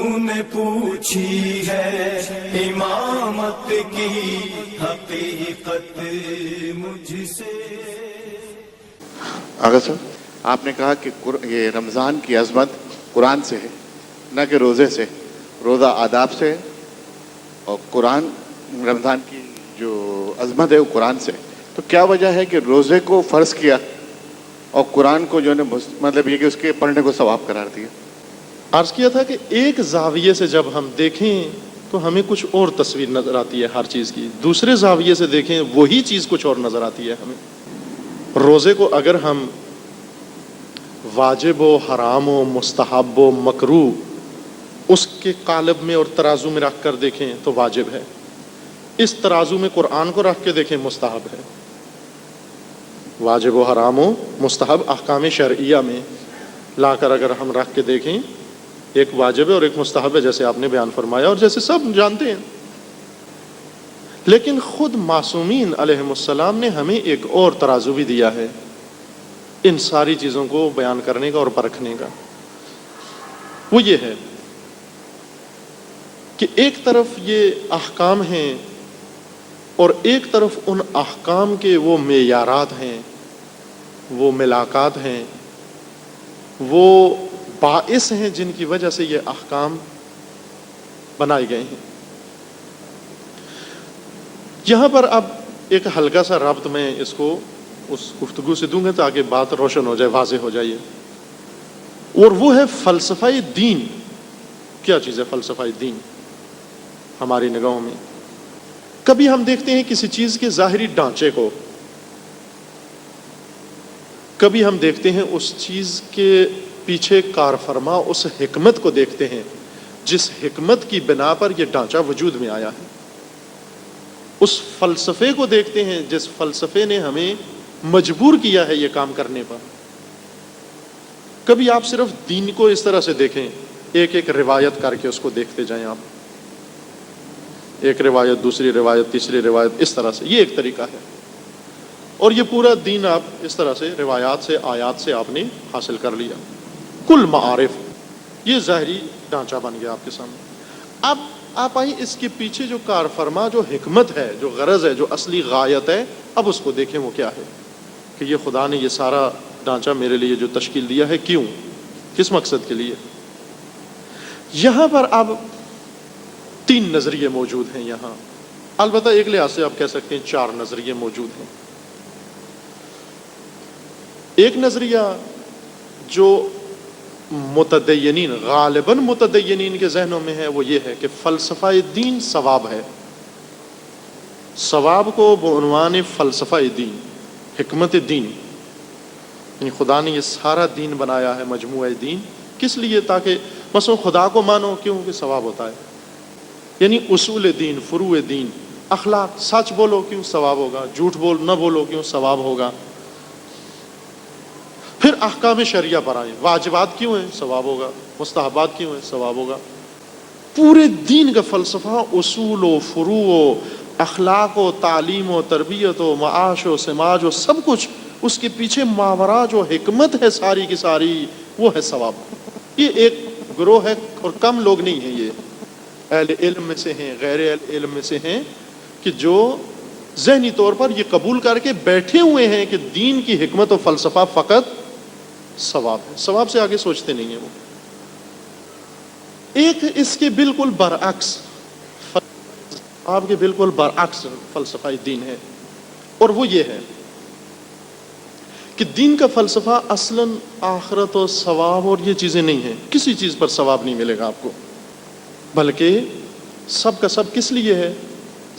نے پوچھی ہے امامت کی حقیقت مجھ سے۔ آغا صاحب، آپ نے کہا کہ یہ رمضان کی عظمت قرآن سے ہے، نہ کہ روزے سے۔ روزہ آداب سے ہے اور قرآن، رمضان کی جو عظمت ہے وہ قرآن سے ہے۔ تو کیا وجہ ہے کہ روزے کو فرض کیا اور قرآن کو جو ہے مطلب یہ کہ اس کے پڑھنے کو ثواب قرار دیا؟ عرض کیا تھا کہ ایک زاویے سے جب ہم دیکھیں تو ہمیں کچھ اور تصویر نظر آتی ہے ہر چیز کی، دوسرے زاویے سے دیکھیں وہی چیز کچھ اور نظر آتی ہے ہمیں۔ روزے کو اگر ہم واجب و حرام و مستحب و مکروہ اس کے قالب میں اور ترازو میں رکھ کر دیکھیں تو واجب ہے، اس ترازو میں قرآن کو رکھ کے دیکھیں مستحب ہے۔ واجب و حرام و مستحب احکام شرعیہ میں لا کر اگر ہم رکھ کے دیکھیں، ایک واجب ہے اور ایک مستحب ہے، جیسے آپ نے بیان فرمایا اور جیسے سب جانتے ہیں۔ لیکن خود معصومین علیہم السلام نے ہمیں ایک اور ترازو بھی دیا ہے ان ساری چیزوں کو بیان کرنے کا اور پرکھنے کا۔ وہ یہ ہے کہ ایک طرف یہ احکام ہیں اور ایک طرف ان احکام کے وہ معیارات ہیں، وہ ملاقات ہیں، وہ باعث ہیں جن کی وجہ سے یہ احکام بنائے گئے ہیں۔ یہاں پر اب ایک ہلکا سا ربط میں اس کو اس گفتگو سے دوں گا تاکہ بات روشن ہو جائے، واضح ہو جائے، اور وہ ہے فلسفہ دین۔ کیا چیز ہے فلسفہ دین ہماری نگاہوں میں؟ کبھی ہم دیکھتے ہیں کسی چیز کے ظاہری ڈھانچے کو، کبھی ہم دیکھتے ہیں اس چیز کے پیچھے کار فرما اس حکمت کو دیکھتے ہیں جس حکمت کی بنا پر یہ ڈھانچہ وجود میں آیا ہے۔ اس فلسفے کو دیکھتے ہیں جس فلسفے نے ہمیں مجبور کیا ہے یہ کام کرنے پر۔ کبھی آپ صرف دین کو اس طرح سے دیکھیں، ایک ایک روایت کر کے اس کو دیکھتے جائیں، آپ ایک روایت، دوسری روایت، تیسری روایت، اس طرح سے، یہ ایک طریقہ ہے۔ اور یہ پورا دین آپ اس طرح سے روایات سے، آیات سے آپ نے حاصل کر لیا، کل معارف، یہ ظاہری ڈھانچہ بن گیا آپ کے سامنے۔ اب آپ آئیں اس کے پیچھے جو کار فرما، جو حکمت ہے، جو غرض ہے، جو اصلی غایت ہے، اب اس کو دیکھیں وہ کیا ہے، کہ یہ خدا نے یہ سارا ڈھانچہ میرے لیے جو تشکیل دیا ہے، کیوں، کس مقصد کے لیے؟ یہاں پر اب تین نظریے موجود ہیں یہاں، البتہ ایک لحاظ سے آپ کہہ سکتے ہیں چار نظریے موجود ہیں۔ ایک نظریہ جو متدینین، غالباً متدینین کے ذہنوں میں ہے، وہ یہ ہے کہ فلسفہ دین ثواب ہے۔ ثواب کو بعنوان فلسفہ دین، حکمت دین، یعنی خدا نے یہ سارا دین بنایا ہے، مجموعہ دین، کس لیے؟ تاکہ مثلا خدا کو مانو، کیوں کہ ثواب ہوتا ہے، یعنی اصول دین، فروع دین، اخلاق، سچ بولو کیوں ثواب ہوگا، جھوٹ نہ بولو کیوں ثواب ہوگا۔ پھر احکام شریعہ پر آئیں، واجبات کیوں ہیں ثواب ہوگا، مستحبات کیوں ہیں ثواب ہوگا۔ پورے دین کا فلسفہ اصول و فروع و اخلاق و تعلیم و تربیت و معاش و سماج و سب کچھ، اس کے پیچھے ماورا جو حکمت ہے ساری کی ساری، وہ ہے ثواب۔ یہ ایک گروہ ہے اور کم لوگ نہیں ہیں، یہ اہل علم میں سے ہیں، غیر اہل علم میں سے ہیں، کہ جو ذہنی طور پر یہ قبول کر کے بیٹھے ہوئے ہیں کہ دین کی حکمت و فلسفہ فقط ثواب ہے، ثواب سے آگے سوچتے نہیں ہیں وہ۔ ایک اس کے بالکل برعکس، آپ کے بالکل برعکس فلسفہ دین ہے، اور وہ یہ ہے کہ دین کا فلسفہ اصلاً آخرت و ثواب اور یہ چیزیں نہیں ہیں، کسی چیز پر ثواب نہیں ملے گا آپ کو، بلکہ سب کا سب کس لیے ہے؟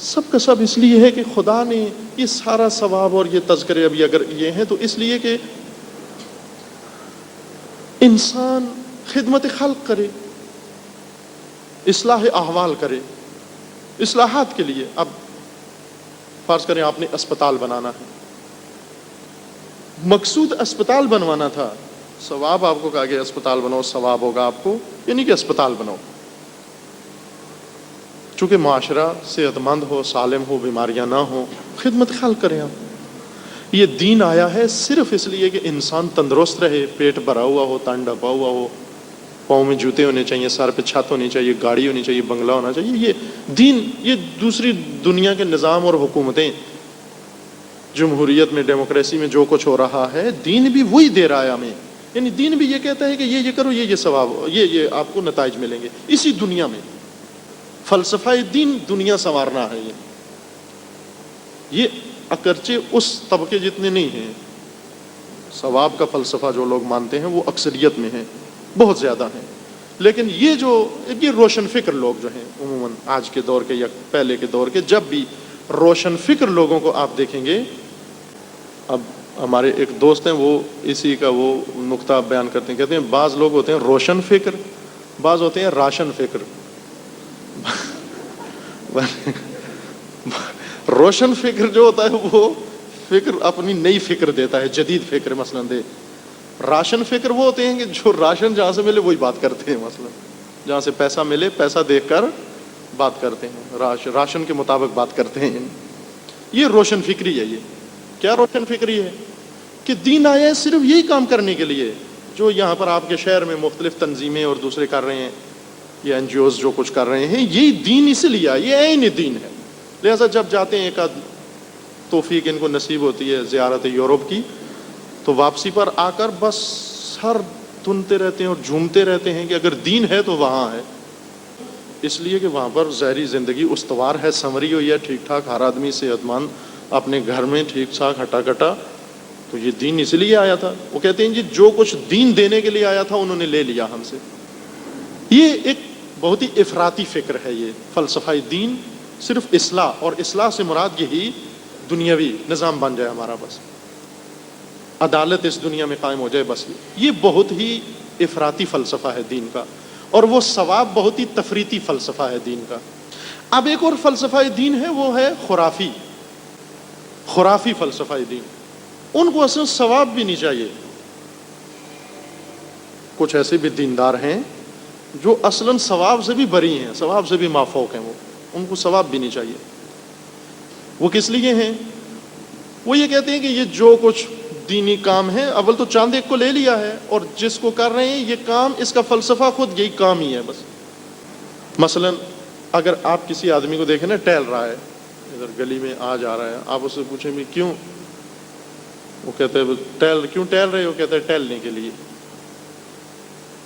سب کا سب اس لیے ہے کہ خدا نے یہ سارا ثواب اور یہ تذکرے ابھی اگر یہ ہیں تو اس لیے کہ انسان خدمت خلق کرے، اصلاح احوال کرے، اصلاحات کے لیے۔ اب فرض کریں آپ نے اسپتال بنانا ہے، مقصود اسپتال بنوانا تھا، ثواب آپ کو کہا گیا اسپتال بناؤ، ثواب ہوگا آپ کو، یعنی کہ اسپتال بناؤ، چونکہ معاشرہ صحت مند ہو، سالم ہو، بیماریاں نہ ہوں، خدمت خلق کریں آپ۔ یہ دین آیا ہے صرف اس لیے کہ انسان تندرست رہے، پیٹ بھرا ہوا ہو، تن ڈھپا ہوا ہو، پاؤں میں جوتے ہونے چاہیے، سر پہ چھت ہونی چاہیے، گاڑی ہونی چاہیے، بنگلہ ہونا چاہیے. یہ دین، یہ دوسری دنیا کے نظام اور حکومتیں، جمہوریت میں، ڈیموکریسی میں جو کچھ ہو رہا ہے، دین بھی وہی دے رہا ہے ہمیں. یعنی دین بھی یہ کہتا ہے کہ یہ کرو، یہ ثواب، یہ آپ کو نتائج ملیں گے اسی دنیا میں. فلسفہ دین دنیا سنوارنا ہے. یہ اگرچہ اس طبقے جتنے نہیں ہیں. ثواب کا فلسفہ جو لوگ مانتے ہیں وہ اکثریت میں ہیں، بہت زیادہ ہیں. لیکن یہ روشن فکر لوگ جو ہیں عموماً آج کے دور کے یا پہلے کے دور کے، جب بھی روشن فکر لوگوں کو آپ دیکھیں گے. اب ہمارے ایک دوست ہیں، وہ اسی کا وہ نقطہ بیان کرتے ہیں، کہتے ہیں بعض لوگ ہوتے ہیں روشن فکر، بعض ہوتے ہیں راشن فکر. روشن فکر جو ہوتا ہے وہ فکر اپنی نئی فکر دیتا ہے، جدید فکر مثلا دے. راشن فکر وہ ہوتے ہیں کہ جو راشن جہاں سے ملے وہی بات کرتے ہیں، مثلا جہاں سے پیسہ ملے پیسہ دیکھ کر بات کرتے ہیں، راشن کے مطابق بات کرتے ہیں. یہ روشن فکری ہے. یہ کیا روشن فکری ہے کہ دین آیا ہے صرف یہی کام کرنے کے لیے جو یہاں پر آپ کے شہر میں مختلف تنظیمیں اور دوسرے کر رہے ہیں، یہ این جی اوز جو کچھ کر رہے ہیں، یہی دین اس لیے آیا، یہ عین دین ہے. لہذا جب جاتے ہیں، ایک توفیق ان کو نصیب ہوتی ہے زیارت یورپ کی، تو واپسی پر آ کر بس سر دھنتے رہتے ہیں اور جھومتے رہتے ہیں کہ اگر دین ہے تو وہاں ہے. اس لیے کہ وہاں پر ظاہری زندگی استوار ہے، سنوری ہوئی ہے، ٹھیک ٹھاک، ہر آدمی صحت مند، اپنے گھر میں ٹھیک ٹھاک ہٹا کٹا. تو یہ دین اس لیے آیا تھا. وہ کہتے ہیں جی جو کچھ دین دینے کے لیے آیا تھا انہوں نے لے لیا ہم سے. یہ ایک بہت ہی افراطی فکر ہے. یہ فلسفہ دین صرف اصلاح، اور اصلاح سے مراد یہی دنیاوی نظام بن جائے ہمارا، بس عدالت اس دنیا میں قائم ہو جائے، بس. یہ بہت ہی افراطی فلسفہ ہے دین کا. اور وہ ثواب بہت ہی تفریطی فلسفہ ہے دین کا. اب ایک اور فلسفہ دین ہے، وہ ہے خرافی فلسفہ دین. ان کو اصل ثواب بھی نہیں چاہیے. کچھ ایسے بھی دیندار ہیں جو اصلاً ثواب سے بھی بری ہیں، ثواب سے بھی مافوق ہیں. وہ ان کو ثواب بھی نہیں چاہیے. وہ کس لیے ہیں؟ وہ یہ کہتے ہیں کہ یہ جو کچھ دینی کام ہے، اول تو چاند ایک کو لے لیا ہے، اور جس کو کر رہے ہیں یہ کام، اس کا فلسفہ خود یہی کام ہی ہے بس. مثلا اگر آپ کسی آدمی کو دیکھیں نا ٹہل رہا ہے، ادھر گلی میں آ جا رہا ہے، آپ اس سے پوچھیں بھی کیوں؟ وہ کہتے ہیں کیوں ٹہل رہے ہو؟ کہتے ہیں ٹہلنے کے لیے.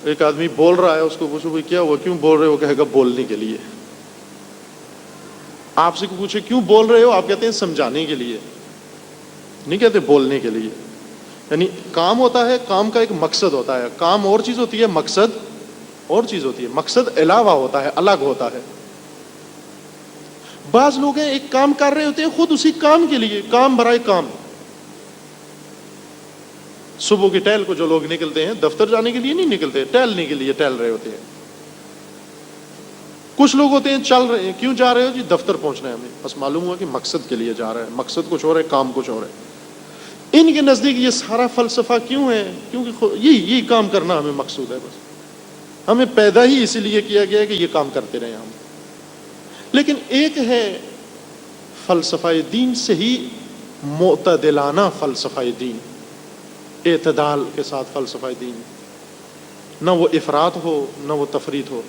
ایک آدمی بول رہا ہے، اس کو پوچھو بھائی کیا ہوا، کیوں بول رہے ہو؟ کہے گا بولنے کے لیے. آپ سے پوچھے کیوں بول رہے ہو؟ آپ کہتے ہیں سمجھانے کے لیے. نہیں کہتے بولنے کے لیے. یعنی کام ہوتا ہے، کام کا ایک مقصد ہوتا ہے. کام اور چیز ہوتی ہے، مقصد اور چیز ہوتی ہے. مقصد علاوہ ہوتا ہے، الگ ہوتا ہے. بعض لوگ ہیں ایک کام کر رہے ہوتے ہیں خود اسی کام کے لیے، کام برائے کام. صبح کی ٹہل کو جو لوگ نکلتے ہیں دفتر جانے کے لیے نہیں نکلتے، ٹہلنے کے لیے ٹہل رہے ہوتے ہیں. کچھ لوگ ہوتے ہیں چل رہے ہیں، کیوں جا رہے ہو؟ جی دفتر پہنچنا ہے ہمیں. بس معلوم ہوا کہ مقصد کے لیے جا رہا ہے، مقصد کچھ اور ہے، کام کچھ اور ہے. ان کے نزدیک یہ سارا فلسفہ کیوں ہے؟ کیونکہ یہی کام کرنا ہمیں مقصود ہے. بس ہمیں پیدا ہی اسی لیے کیا گیا ہے کہ یہ کام کرتے رہیں ہم. لیکن ایک ہے فلسفہ دین صحیح معتدلانہ فلسفہ دین، اعتدال کے ساتھ فلسفہ دین، نہ وہ افراط ہو نہ وہ تفریط ہو.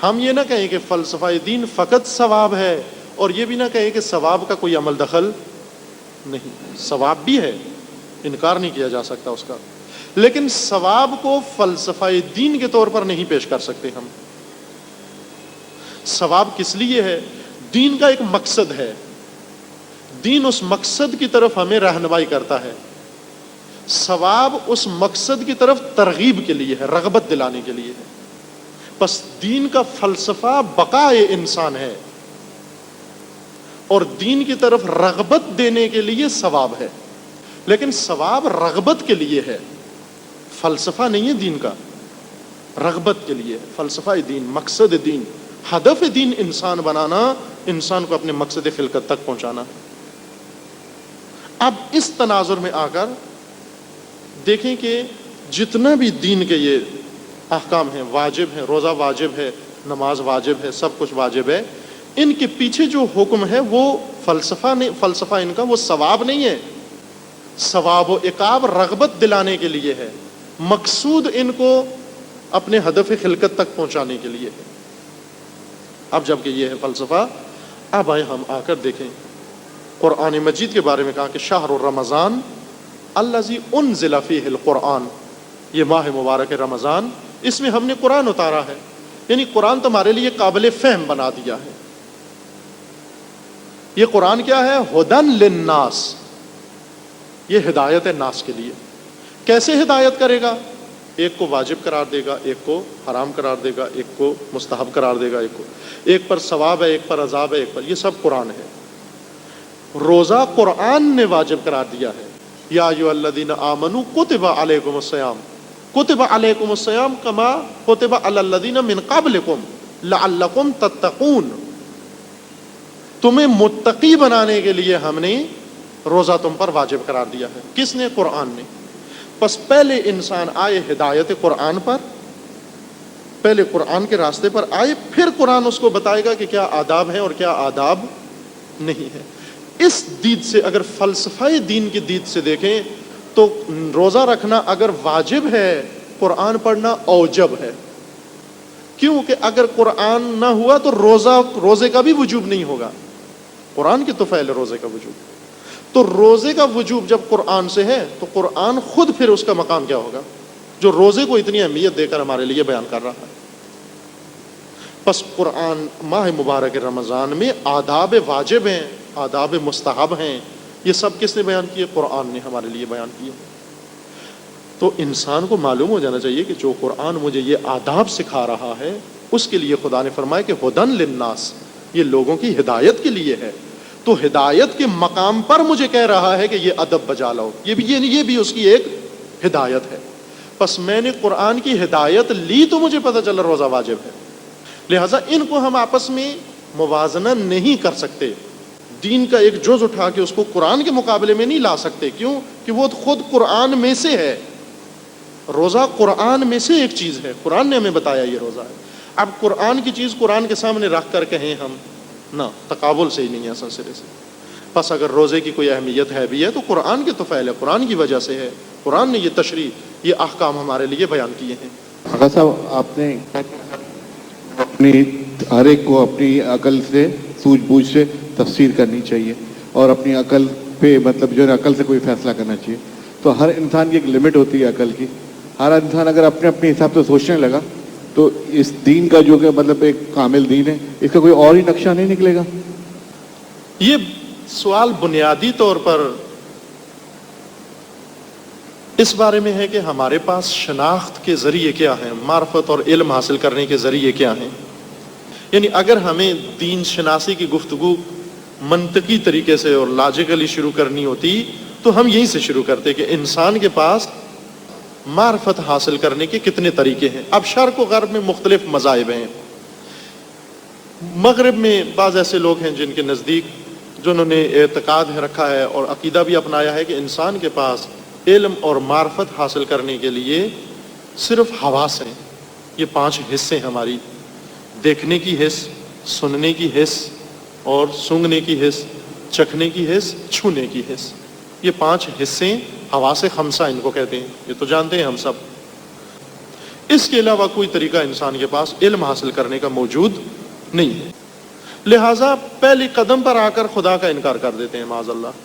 ہم یہ نہ کہیں کہ فلسفہ دین فقط ثواب ہے، اور یہ بھی نہ کہیں کہ ثواب کا کوئی عمل دخل نہیں. ثواب بھی ہے، انکار نہیں کیا جا سکتا اس کا، لیکن ثواب کو فلسفہ دین کے طور پر نہیں پیش کر سکتے ہم. ثواب کس لیے ہے؟ دین کا ایک مقصد ہے، دین اس مقصد کی طرف ہمیں رہنمائی کرتا ہے. ثواب اس مقصد کی طرف ترغیب کے لیے ہے، رغبت دلانے کے لیے ہے. بس دین کا فلسفہ بقائے انسان ہے، اور دین کی طرف رغبت دینے کے لیے ثواب ہے. لیکن ثواب رغبت کے لیے ہے، فلسفہ نہیں ہے دین کا، رغبت کے لیے. فلسفہ دین، مقصد دین، ہدف دین انسان بنانا، انسان کو اپنے مقصد خلقت تک پہنچانا. اب اس تناظر میں آ کر دیکھیں کہ جتنا بھی دین کے یہ احکام ہیں، واجب ہیں، روزہ واجب ہے، نماز واجب ہے، سب کچھ واجب ہے، ان کے پیچھے جو حکم ہے وہ فلسفہ نہیں، فلسفہ ان کا وہ ثواب نہیں ہے. ثواب و عقاب رغبت دلانے کے لیے ہے. مقصود ان کو اپنے ہدف خلقت تک پہنچانے کے لیے ہے۔ اب جب کہ یہ ہے فلسفہ، اب آئے ہم آ کر دیکھیں قرآن مجید کے بارے میں کہا کہ شہر رمضان الذی انزل فیہ القرآن، یہ ماہ مبارک رمضان، اس میں ہم نے قرآن اتارا ہے، یعنی قرآن تمہارے لیے قابل فہم بنا دیا ہے۔ یہ قرآن کیا ہے؟ ہدن للناس، یہ ہدایت ہے ناس کے لیے۔ کیسے ہدایت کرے گا؟ ایک کو واجب قرار دے گا، ایک کو حرام قرار دے گا، ایک کو مستحب قرار دے گا، ایک پر ثواب ہے، ایک پر عذاب ہے، ایک پر، یہ سب قرآن ہے۔ روزہ قرآن نے واجب قرار دیا ہے، یا ایھا الذین آمنوا کتب علیکم الصیام، کتب علیکم الصیام کما کتب علی الذین من قبلکم لعلکم تتقون، تمہیں متقی بنانے کے لیے ہم نے روزہ تم پر واجب قرار دیا ہے۔ کس نے؟ قرآن نے۔ پس پہلے انسان آئے ہدایت قرآن پر، پہلے قرآن کے راستے پر آئے، پھر قرآن اس کو بتائے گا کہ کیا آداب ہیں اور کیا آداب نہیں ہے۔ اس دید سے اگر فلسفہ دین کی دید سے دیکھیں تو روزہ رکھنا اگر واجب ہے، قرآن پڑھنا اوجب ہے۔ کیوں کہ اگر قرآن نہ ہوا تو روزے کا بھی وجوب نہیں ہوگا، قرآن کی تو فعل روزے کا وجوب، تو روزے کا وجوب جب قرآن سے ہے تو قرآن خود پھر اس کا مقام کیا ہوگا جو روزے کو اتنی اہمیت دے کر ہمارے لیے بیان کر رہا ہے۔ پس قرآن ماہ مبارک رمضان میں آداب واجب ہیں، آداب مستحب ہیں، یہ سب کس نے بیان کیے؟ قرآن نے ہمارے لیے بیان کیے۔ تو انسان کو معلوم ہو جانا چاہیے کہ جو قرآن مجھے یہ آداب سکھا رہا ہے اس کے لیے خدا نے فرمایا کہ ہدن للناس، یہ لوگوں کی ہدایت کے لیے ہے، تو ہدایت کے مقام پر مجھے کہہ رہا ہے کہ یہ ادب بجا لاؤ، یہ بھی اس کی ایک ہدایت ہے۔ پس میں نے قرآن کی ہدایت لی تو مجھے پتہ چلا روزہ واجب ہے، لہٰذا ان کو ہم آپس میں موازنہ نہیں کر سکتے، دین کا ایک جز اٹھا کے اس کو قرآن کے مقابلے میں نہیں لا سکتے۔ کیوں کہ وہ خود قرآن میں سے ہے، روزہ قرآن میں سے ایک چیز ہے، قرآن نے ہمیں بتایا یہ روزہ ہے۔ اب قرآن کی چیز قرآن کے سامنے رکھ کر کہیں ہم نہ، تقابل سے ہی نہیں ہے اصل سرے سے۔ پس اگر روزے کی کوئی اہمیت ہے بھی ہے تو قرآن کے تو فعل ہے، قرآن کی وجہ سے ہے، قرآن نے یہ تشریح، یہ احکام ہمارے لیے بیان کیے ہیں۔ آقا صاحب آپ نے اپنی ہر ایک کو اپنی عقل سے سوجھ بوجھ سے تفسیر کرنی چاہیے اور اپنی عقل پہ مطلب جو ہے عقل سے کوئی فیصلہ کرنا چاہیے، تو ہر انسان کی ایک لمٹ ہوتی ہے عقل کی، ہر انسان اگر اپنے اپنے حساب سے سوچنے لگا تو اس دین کا جو کہ مطلب ایک کامل دین ہے، اس کا کوئی اور ہی نقشہ نہیں نکلے گا۔ یہ سوال بنیادی طور پر اس بارے میں ہے کہ ہمارے پاس شناخت کے ذریعے کیا ہیں، معرفت اور علم حاصل کرنے کے ذریعے کیا ہیں۔ یعنی اگر ہمیں دین شناسی کی گفتگو منطقی طریقے سے اور لاجیکلی شروع کرنی ہوتی تو ہم یہیں سے شروع کرتے کہ انسان کے پاس معرفت حاصل کرنے کے کتنے طریقے ہیں۔ اب شرق و غرب میں مختلف مذاہب ہیں، مغرب میں بعض ایسے لوگ ہیں جن کے نزدیک جنہوں نے اعتقاد رکھا ہے اور عقیدہ بھی اپنایا ہے کہ انسان کے پاس علم اور معرفت حاصل کرنے کے لیے صرف حواس ہیں، یہ 5 حصے ہماری، دیکھنے کی حس، سننے کی حس اور سونگھنے کی حس، چکھنے کی حس، چھونے کی حس، یہ 5 حصے حواس خمسہ ان کو کہتے ہیں، یہ تو جانتے ہیں ہم سب۔ اس کے علاوہ کوئی طریقہ انسان کے پاس علم حاصل کرنے کا موجود نہیں ہے، لہٰذا پہلے قدم پر آ کر خدا کا انکار کر دیتے ہیں معاذ اللہ۔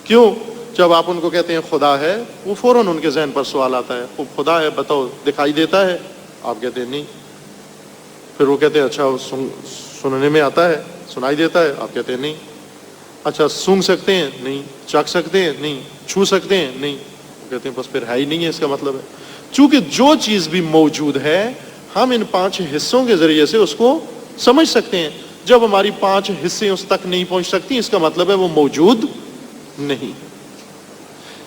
کیوں؟ جب آپ ان کو کہتے ہیں خدا ہے، وہ فوراً ان کے ذہن پر سوال آتا ہے، خوب خدا ہے بتاؤ دکھائی دیتا ہے؟ آپ کہتے ہیں نہیں۔ پھر وہ کہتے ہیں اچھا سننے میں آتا ہے، سنائی دیتا ہے؟ آپ کہتے ہیں نہیں۔ اچھا سونگھ سکتے ہیں؟ نہیں۔ چکھ سکتے ہیں؟ نہیں۔ چھو سکتے ہیں؟ نہیں۔ وہ کہتے ہیں بس پھر ہے ہی نہیں ہے، اس کا مطلب ہے چونکہ جو چیز بھی موجود ہے ہم ان 5 حصوں کے ذریعے سے اس کو سمجھ سکتے ہیں، جب ہماری 5 حصے اس تک نہیں پہنچ سکتی اس کا مطلب ہے وہ موجود نہیں۔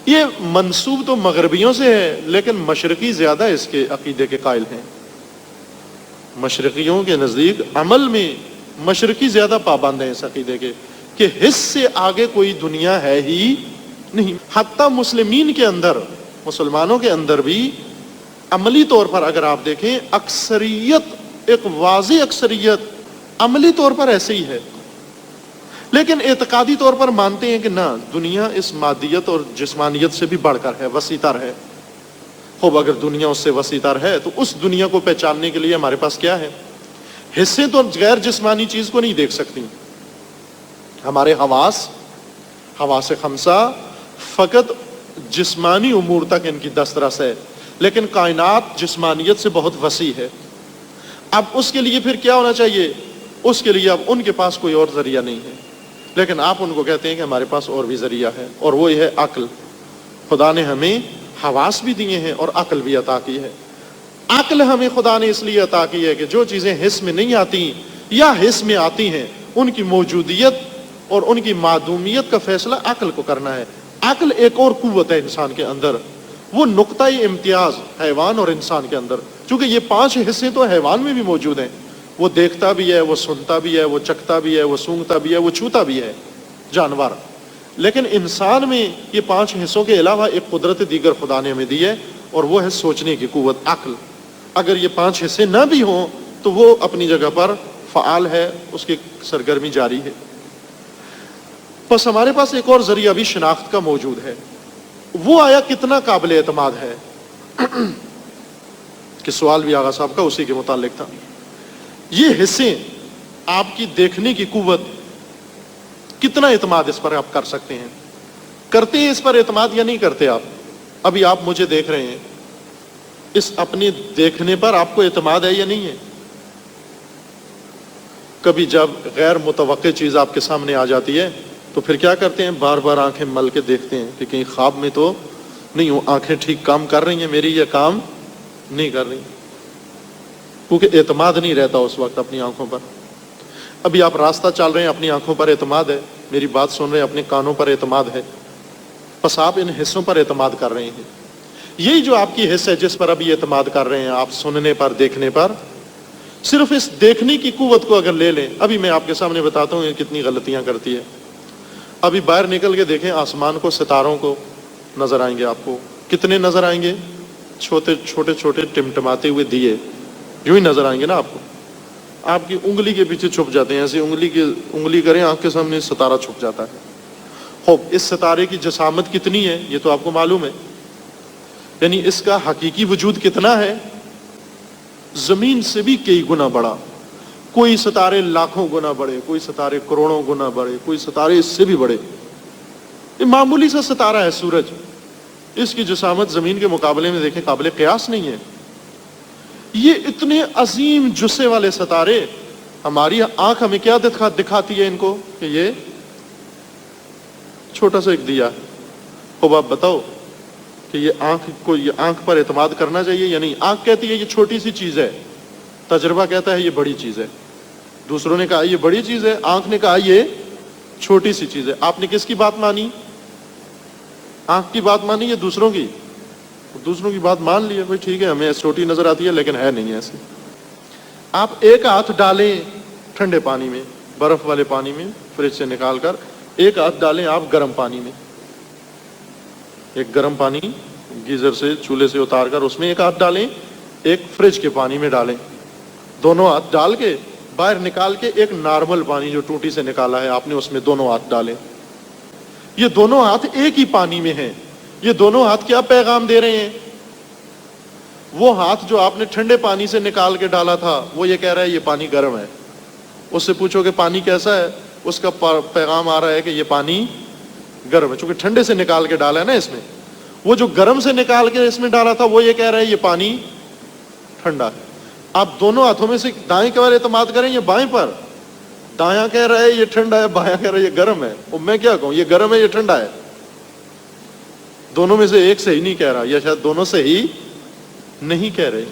یہ منسوب تو مغربیوں سے ہے لیکن مشرقی زیادہ اس کے عقیدے کے قائل ہیں۔ مشرقیوں کے نزدیک عمل میں مشرقی زیادہ پابند ہیں اس عقیدے کے کہ حص سے آگے کوئی دنیا ہے ہی نہیں۔ حتیٰ مسلمین کے اندر، مسلمانوں کے اندر بھی عملی طور پر اگر آپ دیکھیں اکثریت، ایک واضح اکثریت عملی طور پر ایسے ہی ہے، لیکن اعتقادی طور پر مانتے ہیں کہ نہ، دنیا اس مادیت اور جسمانیت سے بھی بڑھ کر ہے، وسیع تر ہے۔ خوب اگر دنیا اس سے وسیع تر ہے تو اس دنیا کو پہچاننے کے لیے ہمارے پاس کیا ہے؟ حصے تو غیر جسمانی چیز کو نہیں دیکھ سکتی. ہمارے حواس خمسہ فقط جسمانی امور تک ان کی دسترس ہے، لیکن کائنات جسمانیت سے بہت وسیع ہے. اب اس کے لیے پھر کیا ہونا چاہیے؟ اس کے لیے اب ان کے پاس کوئی اور ذریعہ نہیں ہے، لیکن آپ ان کو کہتے ہیں کہ ہمارے پاس اور بھی ذریعہ ہے، اور وہ ہے عقل. خدا نے ہمیں حواس بھی دیے ہیں اور عقل بھی عطا کی ہے. عقل ہمیں خدا نے اس لیے عطا کی ہے کہ جو چیزیں حس میں نہیں آتی یا حس میں آتی ہیں ان کی موجودیت اور ان کی معدومیت کا فیصلہ عقل کو کرنا ہے. عقل ایک اور قوت ہے انسان کے اندر، وہ نقطۂ امتیاز حیوان اور انسان کے اندر. چونکہ یہ 5 حصے تو حیوان میں بھی موجود ہیں، وہ دیکھتا بھی ہے، وہ سنتا بھی ہے، وہ چکھتا بھی ہے، وہ سونگھتا بھی ہے، وہ چھوتا بھی ہے، جانور. لیکن انسان میں یہ 5 حصوں کے علاوہ ایک قدرت دیگر خدا نے ہمیں دی ہے، اور وہ ہے سوچنے کی قوت، عقل. اگر یہ 5 حصے نہ بھی ہوں تو وہ اپنی جگہ پر فعال ہے، اس کی سرگرمی جاری ہے. بس ہمارے پاس ایک اور ذریعہ بھی شناخت کا موجود ہے. وہ آیا کتنا قابل اعتماد ہے؟ کہ سوال بھی آغا صاحب کا اسی کے متعلق تھا. یہ حصے آپ کی دیکھنے کی قوت، کتنا اعتماد اس پر آپ کر سکتے ہیں؟ کرتے ہیں اس پر اعتماد یا نہیں کرتے آپ؟ ابھی آپ مجھے دیکھ رہے ہیں، اس اپنے دیکھنے پر آپ کو اعتماد ہے یا نہیں ہے؟ کبھی جب غیر متوقع چیز آپ کے سامنے آ جاتی ہے تو پھر کیا کرتے ہیں؟ بار بار آنکھیں مل کے دیکھتے ہیں کہ کہیں خواب میں تو نہیں ہوں، آنکھیں ٹھیک کام کر رہی ہیں میری یا کام نہیں کر رہی، کیونکہ اعتماد نہیں رہتا اس وقت اپنی آنکھوں پر. ابھی آپ راستہ چل رہے ہیں، اپنی آنکھوں پر اعتماد ہے، میری بات سن رہے ہیں، اپنے کانوں پر اعتماد ہے، بس آپ ان حصوں پر اعتماد کر رہے ہیں. یہی جو آپ کی حص ہے جس پر ابھی اعتماد کر رہے ہیں آپ، سننے پر، دیکھنے پر، صرف اس دیکھنے کی قوت کو اگر لے لیں. ابھی میں آپ کے سامنے بتاتا ہوں یہ کتنی غلطیاں کرتی ہے. ابھی باہر نکل کے دیکھیں آسمان کو، ستاروں کو نظر آئیں گے آپ کو. کتنے نظر آئیں گے؟ چھوٹے چھوٹے ٹمٹماتے ہوئے دیے یوں ہی نظر آئیں گے نا آپ کو. آپ کی انگلی کے پیچھے چھپ جاتے ہیں، ایسے انگلی کریں آنکھ کے سامنے ستارہ چھپ جاتا ہے. خوب اس ستارے کی جسامت کتنی ہے یہ تو آپ کو معلوم ہے، یعنی اس کا حقیقی وجود کتنا ہے؟ زمین سے بھی کئی گنا بڑا. کوئی ستارے لاکھوں گنا بڑے، کوئی ستارے کروڑوں گنا بڑے، کوئی ستارے اس سے بھی بڑے. یہ معمولی سا ستارہ ہے سورج، اس کی جسامت زمین کے مقابلے میں دیکھیں قابل قیاس نہیں ہے. یہ اتنے عظیم جسے والے ستارے، ہماری آنکھ ہمیں کیا دکھاتی ہے ان کو؟ کہ یہ چھوٹا سا ایک دیا ہے. اب آپ بتاؤ کہ یہ آنکھ پر اعتماد کرنا چاہیے یا نہیں؟ آنکھ کہتی ہے یہ چھوٹی سی چیز ہے، تجربہ کہتا ہے یہ بڑی چیز ہے. دوسروں نے کہا یہ بڑی چیز ہے، آنکھ نے کہا یہ چھوٹی سی چیز ہے. آپ نے کس کی بات مانی؟ آنکھ کی بات مانی یا دوسروں کی؟ دوسروں کی بات مان لی ہے، کوئی ٹھیک ہے ہمیں چھوٹی نظر آتی ہے لیکن ہے نہیں ایسے. آپ ایک ہاتھ ڈالیں ٹھنڈے پانی میں، برف والے پانی میں فریج سے نکال کر، ایک ہاتھ ڈالیں آپ گرم پانی میں، ایک گرم پانی گیزر سے چولہے سے اتار کر اس میں ایک ہاتھ ڈالیں، ایک فریج کے پانی میں ڈالیں. دونوں ہاتھ ڈال کے باہر نکال کے ایک نارمل پانی جو ٹوٹی سے نکالا ہے آپ نے اس میں دونوں ہاتھ ڈالیں. یہ دونوں ہاتھ ایک ہی پانی میں ہیں. یہ دونوں ہاتھ کیا پیغام دے رہے ہیں؟ وہ ہاتھ جو آپ نے ٹھنڈے پانی سے نکال کے ڈالا تھا وہ یہ کہہ رہا ہے یہ پانی گرم ہے. اس سے پوچھو کہ پانی کیسا ہے، اس کا پیغام آ رہا ہے کہ یہ پانی گرم ہے، چونکہ ٹھنڈے سے نکال کے ڈالا ہے نا اس میں. وہ جو گرم سے نکال کے اس میں ڈالا تھا وہ یہ کہہ رہا ہے یہ پانی ٹھنڈا ہے. آپ دونوں ہاتھوں میں سے دائیں پر اعتماد کریں یا بائیں پر؟ دایاں کہہ رہا ہے یہ ٹھنڈا ہے، بایاں کہہ رہا ہے یہ گرم ہے. اور میں کیا کہوں، یہ گرم ہے یہ ٹھنڈا ہے؟ دونوں میں سے ایک صحیح نہیں کہہ رہا، یا شاید دونوں صحیح نہیں کہہ رہے.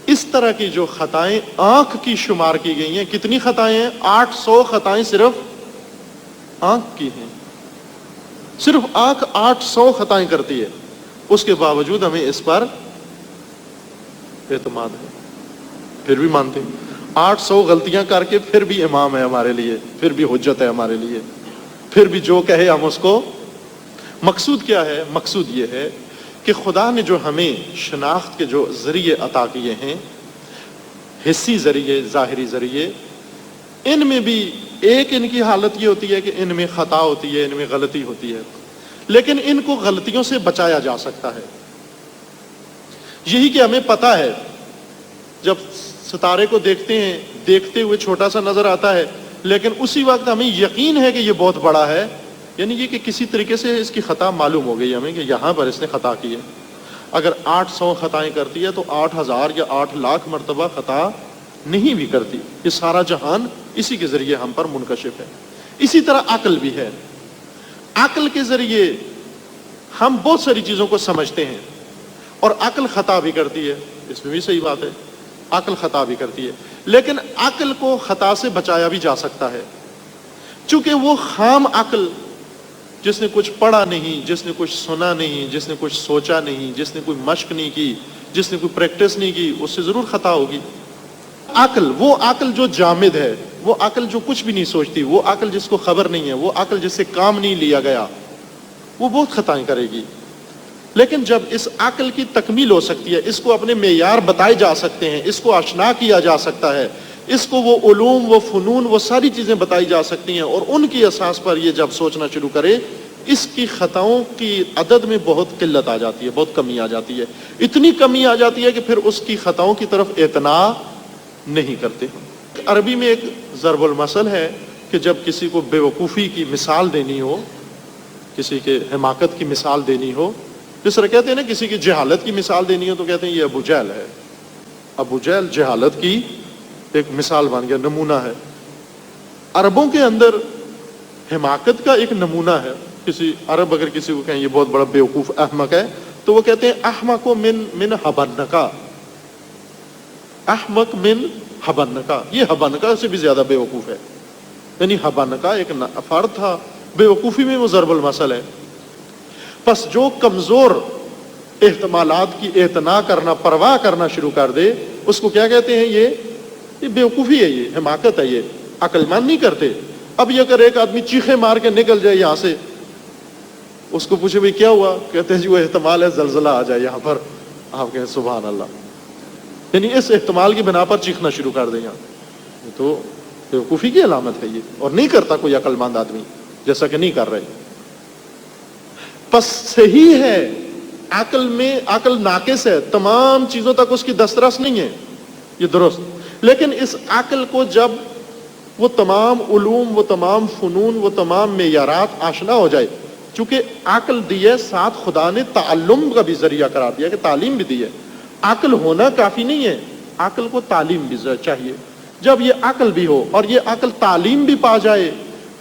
اس طرح کی جو خطائیں آنکھ کی شمار کی گئی ہیں، کتنی خطائیں ہیں؟ 800 خطائیں صرف آنکھ کی ہیں. صرف آنکھ 800 خطائیں کرتی ہے، اس کے باوجود ہمیں اس پر اعتماد ہے، پھر بھی مانتے ہیں. 800 غلطیاں کر کے پھر بھی امام ہے ہمارے لیے، پھر بھی حجت ہے ہمارے لیے، پھر بھی جو کہے ہم اس کو. مقصود کیا ہے؟ مقصود یہ ہے کہ خدا نے جو ہمیں شناخت کے جو ذریعے عطا کیے ہیں، حسی ذریعے، ظاہری ذریعے، ان میں بھی ایک ان کی حالت یہ ہوتی ہے کہ ان میں خطا ہوتی ہے، ان میں غلطی ہوتی ہے، لیکن ان کو غلطیوں سے بچایا جا سکتا ہے. یہی کہ ہمیں پتہ ہے جب ستارے کو دیکھتے ہیں دیکھتے ہوئے چھوٹا سا نظر آتا ہے، لیکن اسی وقت ہمیں یقین ہے کہ یہ بہت بڑا ہے، یعنی یہ کہ کسی طریقے سے اس کی خطا معلوم ہو گئی ہمیں کہ یہاں پر اس نے خطا کی ہے۔ اگر 800 خطائیں کرتی ہے تو 8000 یا 8 لاکھ مرتبہ خطا نہیں بھی کرتی۔ یہ سارا جہان اسی کے ذریعے ہم پر منکشف ہے۔ اسی طرح عقل بھی ہے، عقل کے ذریعے ہم بہت ساری چیزوں کو سمجھتے ہیں، اور عقل خطا بھی کرتی ہے، اس میں بھی صحیح بات ہے، عقل خطا بھی کرتی ہے، لیکن عقل کو خطا سے بچایا بھی جا سکتا ہے، چونکہ وہ خام عقل جس نے کچھ پڑھا نہیں، جس نے کچھ سنا نہیں، جس نے کچھ سوچا نہیں، جس نے کوئی مشق نہیں کی، جس نے کوئی پریکٹس نہیں کی، اس سے ضرور خطا ہوگی۔ عقل، وہ عقل جو جامد ہے، وہ عقل جو کچھ بھی نہیں سوچتی، وہ عقل جس کو خبر نہیں ہے، وہ عقل جس سے کام نہیں لیا گیا، وہ بہت خطائیں کرے گی۔ لیکن جب اس عقل کی تکمیل ہو سکتی ہے، اس کو اپنے معیار بتائے جا سکتے ہیں، اس کو آشنا کیا جا سکتا ہے، اس کو وہ علوم، وہ فنون، وہ ساری چیزیں بتائی جا سکتی ہیں، اور ان کی اساس پر یہ جب سوچنا شروع کرے، اس کی خطاؤں کی عدد میں بہت قلت آ جاتی ہے، بہت کمی آ جاتی ہے، اتنی کمی آ جاتی ہے کہ پھر اس کی خطاؤں کی طرف اعتنا نہیں کرتے۔ عربی میں ایک ضرب المثل ہے کہ جب کسی کو بے وقوفی کی مثال دینی ہو، کسی کے حماقت کی مثال دینی ہو، جس طرح کہتے ہیں نا کسی کی جہالت کی مثال دینی ہو تو کہتے ہیں یہ ابو جہل ہے۔ ابو جہل جہالت کی ایک مثال بن گیا، نمونہ ہے۔ عربوں کے اندر حماقت کا ایک نمونہ ہے، کسی عرب اگر کسی کو کہیں یہ بہت بڑا بیوقوف احمق ہے تو وہ کہتے ہیں احمق من حبنکا، احمق من حبنکا، یہ حبنکا سے بھی زیادہ بیوقوف ہے، یعنی حبنکا ایک فرد تھا، بیوقوفی میں وہ ضرب المثل ہے۔ پس جو کمزور احتمالات کی اعتنا کرنا، پرواہ کرنا شروع کر دے، اس کو کیا کہتے ہیں؟ یہ بیوقوفی ہے، یہ حماقت ہے، یہ عقل مند نہیں کرتے۔ اب یہ اگر ایک آدمی چیخے مار کے نکل جائے یہاں سے، اس کو پوچھے بھئی کیا ہوا، کہتے ہیں جی وہ احتمال ہے زلزلہ آ جائے یہاں پر، آپ کہیں سبحان اللہ، یعنی اس احتمال کی بنا پر چیخنا شروع کر دیں یہاں، یہ تو بیوقوفی کی علامت ہے یہ، اور نہیں کرتا کوئی عقل مند آدمی، جیسا کہ نہیں کر رہے۔ پس صحیح ہے عقل میں، عقل ناقص ہے، تمام چیزوں تک اس کی دسترس نہیں ہے، یہ درست، لیکن اس عقل کو جب وہ تمام علوم، وہ تمام فنون، وہ تمام معیارات آشنا ہو جائے، چونکہ عقل دی ہے، ساتھ خدا نے تعلم کا بھی ذریعہ قرار دیا کہ تعلیم بھی دی ہے۔ عقل ہونا کافی نہیں ہے، عقل کو تعلیم بھی چاہیے۔ جب یہ عقل بھی ہو اور یہ عقل تعلیم بھی پا جائے،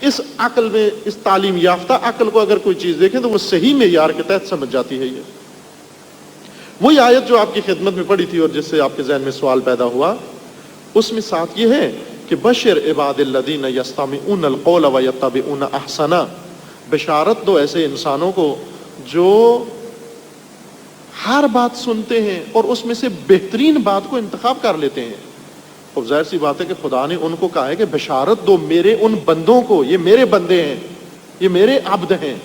اس عقل میں، اس تعلیم یافتہ عقل کو اگر کوئی چیز دیکھیں تو وہ صحیح معیار کے تحت سمجھ جاتی ہے۔ یہ وہی آیت جو آپ کی خدمت میں پڑھی تھی اور جس سے آپ کے ذہن میں سوال پیدا ہوا، اس میں ساتھ یہ ہے کہ بشر عباد الذین یستمعون القول ویتبعون احسنہ، بشارت دو ایسے انسانوں کو جو ہر بات سنتے ہیں اور اس میں سے بہترین بات کو انتخاب کر لیتے ہیں۔ اور ظاہر سی بات ہے کہ خدا نے ان کو کہا ہے کہ بشارت دو میرے ان بندوں کو، یہ میرے بندے ہیں، یہ میرے عبد ہیں۔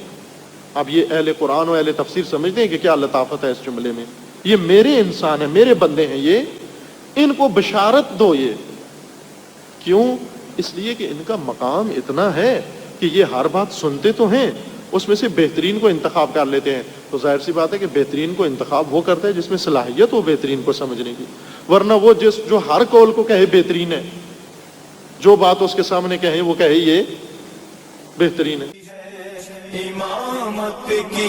اب یہ اہل قرآن و اہل تفسیر سمجھتے ہیں کہ کیا لطافت ہے اس جملے میں، یہ میرے انسان ہیں، میرے بندے ہیں، یہ ان کو بشارت دو۔ یہ کیوں؟ اس لیے کہ ان کا مقام اتنا ہے کہ یہ ہر بات سنتے تو ہیں، اس میں سے بہترین کو انتخاب کر لیتے ہیں۔ تو ظاہر سی بات ہے کہ بہترین کو انتخاب وہ کرتا ہے جس میں صلاحیت ہو بہترین کو سمجھنے کی، ورنہ وہ جو ہر قول کو کہے بہترین ہے، جو بات اس کے سامنے کہیں وہ کہے یہ بہترین ہے۔ امامت کی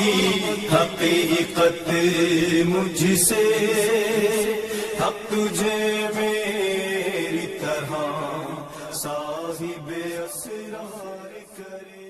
حقیقت مجھ سے، حق تجھے میری طرح صاحب اسرار کرے۔